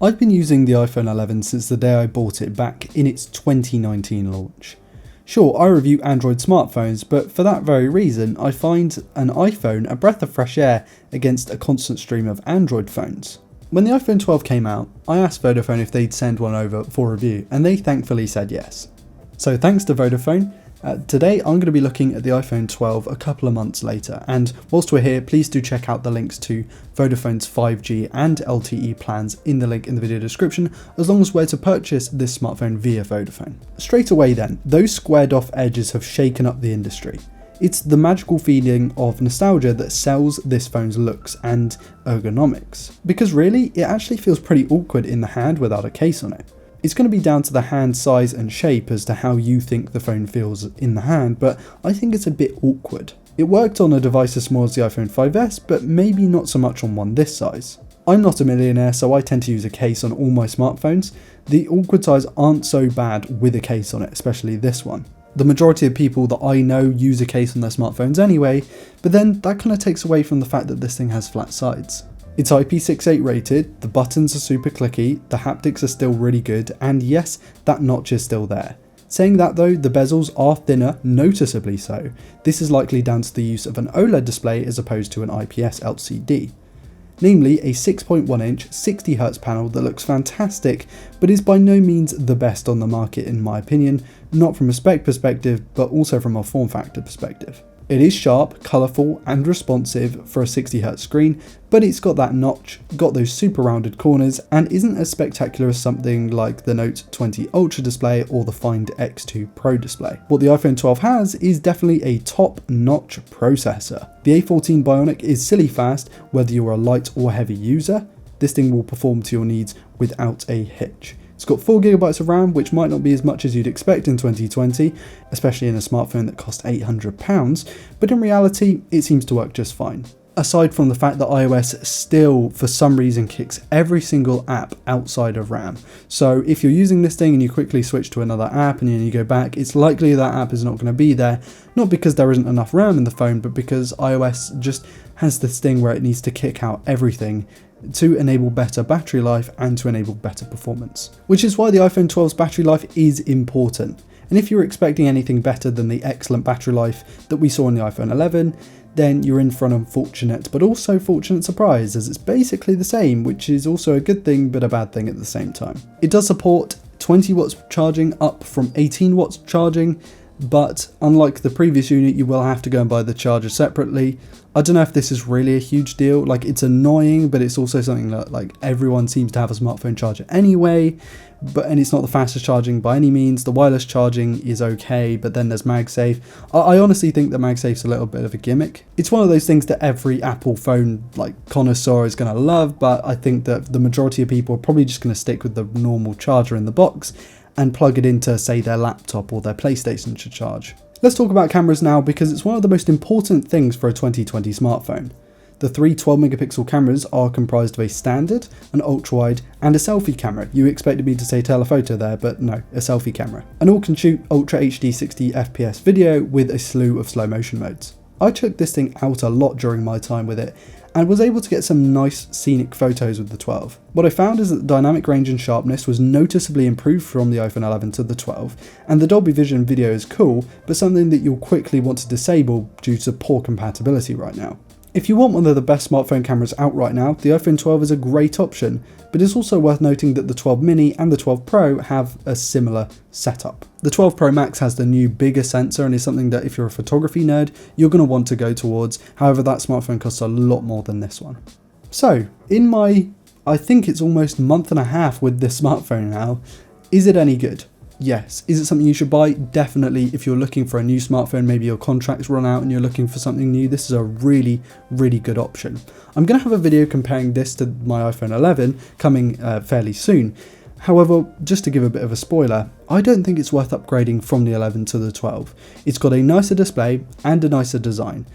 I've been using the iPhone 11 since the day I bought it back in its 2019 launch. Sure, I review Android smartphones, but for that very reason, I find an iPhone a breath of fresh air against a constant stream of Android phones. When the iPhone 12 came out, I asked Vodafone if they'd send one over for review, and they thankfully said yes. So thanks to Vodafone, today I'm going to be looking at the iPhone 12 a couple of months later, and whilst we're here, please do check out the links to Vodafone's 5G and LTE plans in the link in the video description, as long as where to purchase this smartphone via Vodafone. Straight away then, those squared off edges have shaken up the industry. It's the magical feeling of nostalgia that sells this phone's looks and ergonomics, because really, it actually feels pretty awkward in the hand without a case on it. It's going to be down to the hand size and shape as to how you think the phone feels in the hand, but I think it's a bit awkward. It worked on a device as small as the iPhone 5S, but maybe not so much on one this size. I'm not a millionaire, so I tend to use a case on all my smartphones. The awkward size aren't so bad with a case on it, especially this one. The majority of people that I know use a case on their smartphones anyway, but then that kind of takes away from the fact that this thing has flat sides. It's IP68 rated, the buttons are super clicky, the haptics are still really good, and yes, that notch is still there. Saying that though, the bezels are thinner, noticeably so. This is likely down to the use of an OLED display as opposed to an IPS LCD. Namely, a 6.1 inch 60Hz panel that looks fantastic, but is by no means the best on the market in my opinion, not from a spec perspective, but also from a form factor perspective. It is sharp, colourful and responsive for a 60Hz screen, but it's got that notch, got those super rounded corners, and isn't as spectacular as something like the Note 20 Ultra display or the Find X2 Pro display. What the iPhone 12 has is definitely a top-notch processor. The A14 Bionic is silly fast whether you're a light or heavy user. This thing will perform to your needs without a hitch. It's got 4GB of RAM, which might not be as much as you'd expect in 2020, especially in a smartphone that cost £800, but in reality, it seems to work just fine. Aside from the fact that iOS still, for some reason, kicks every single app outside of RAM. So if you're using this thing and you quickly switch to another app and then you go back, it's likely that app is not going to be there, not because there isn't enough RAM in the phone, but because iOS just has this thing where it needs to kick out everything to enable better battery life and to enable better performance. Which is why the iPhone 12's battery life is important. And if you're expecting anything better than the excellent battery life that we saw in the iPhone 11, then you're in for an unfortunate but also fortunate surprise, as it's basically the same, which is also a good thing but a bad thing at the same time. It does support 20 watts charging up from 18 watts charging, but unlike the previous unit, you will have to go and buy the charger separately. I don't know if this is really a huge deal. Like, it's annoying, but it's also something that like everyone seems to have a smartphone charger anyway, and it's not the fastest charging by any means. The wireless charging is okay, but then there's MagSafe. I honestly think that MagSafe's a little bit of a gimmick. It's one of those things that every Apple phone like connoisseur is going to love, but I think that the majority of people are probably just going to stick with the normal charger in the box and plug it into, say, their laptop or their PlayStation to charge. Let's talk about cameras now, because it's one of the most important things for a 2020 smartphone. The three 12-megapixel cameras are comprised of a standard, an ultra-wide, and a selfie camera. You expected me to say telephoto there, but no, a selfie camera. And all can shoot Ultra HD 60fps video with a slew of slow motion modes. I took this thing out a lot during my time with it, and was able to get some nice scenic photos with the 12. What I found is that the dynamic range and sharpness was noticeably improved from the iPhone 11 to the 12, and the Dolby Vision video is cool, but something that you'll quickly want to disable due to poor compatibility right now. If you want one of the best smartphone cameras out right now, the iPhone 12 is a great option, but it's also worth noting that the 12 mini and the 12 Pro have a similar setup. The 12 Pro Max has the new bigger sensor and is something that if you're a photography nerd, you're going to want to go towards. However, that smartphone costs a lot more than this one. So, in my, I think it's almost month and a half with this smartphone now, is it any good? Yes. Is it something you should buy? Definitely. If you're looking for a new smartphone, maybe your contract's run out and you're looking for something new, this is a really, really good option. I'm going to have a video comparing this to my iPhone 11 coming fairly soon. However, just to give a bit of a spoiler, I don't think it's worth upgrading from the 11 to the 12. It's got a nicer display and a nicer design,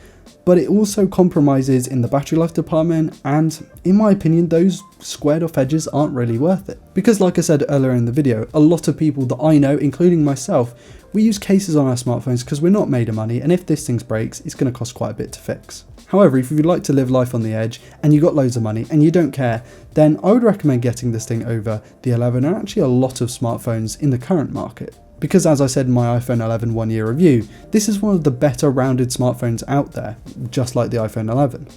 but it also compromises in the battery life department, and in my opinion, those squared off edges aren't really worth it. Because like I said earlier in the video, a lot of people that I know, including myself, we use cases on our smartphones because we're not made of money, and if this thing breaks, it's going to cost quite a bit to fix. However, if you'd like to live life on the edge and you got loads of money and you don't care, then I would recommend getting this thing over the 11 and actually a lot of smartphones in the current market. Because as I said in my iPhone 11 1-year review, this is one of the better rounded smartphones out there, just like the iPhone 11.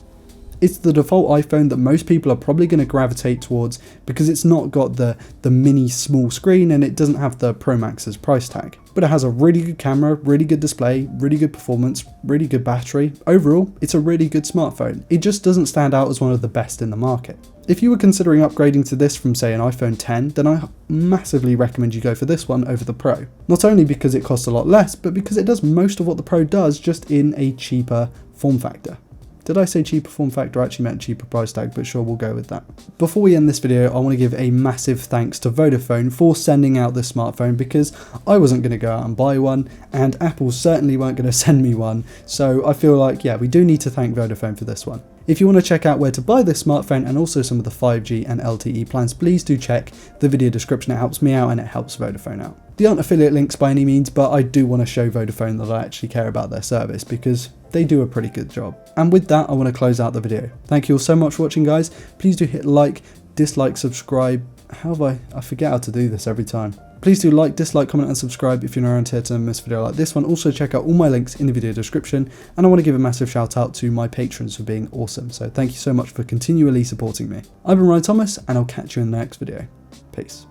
It's the default iPhone that most people are probably going to gravitate towards because it's not got the mini small screen and it doesn't have the Pro Max's price tag. But it has a really good camera, really good display, really good performance, really good battery. Overall, it's a really good smartphone. It just doesn't stand out as one of the best in the market. If you were considering upgrading to this from say an iPhone 10, then I massively recommend you go for this one over the Pro. Not only because it costs a lot less, but because it does most of what the Pro does just in a cheaper form factor. Did I say cheaper form factor? I actually meant cheaper price tag, but sure, we'll go with that. Before we end this video, I want to give a massive thanks to Vodafone for sending out this smartphone because I wasn't going to go out and buy one, and Apple certainly weren't going to send me one. So I feel like, yeah, we do need to thank Vodafone for this one. If you want to check out where to buy this smartphone and also some of the 5G and LTE plans, please do check the video description. It helps me out and it helps Vodafone out. They aren't affiliate links by any means, but I do want to show Vodafone that I actually care about their service because they do a pretty good job. And with that, I want to close out the video. Thank you all so much for watching, guys. Please do hit like, dislike, subscribe. I forget how to do this every time. Please do like, dislike, comment and subscribe if you're around here to miss a video like this one. Also check out all my links in the video description, and I want to give a massive shout out to my patrons for being awesome. So thank you so much for continually supporting me. I've been Ryan Thomas and I'll catch you in the next video. Peace.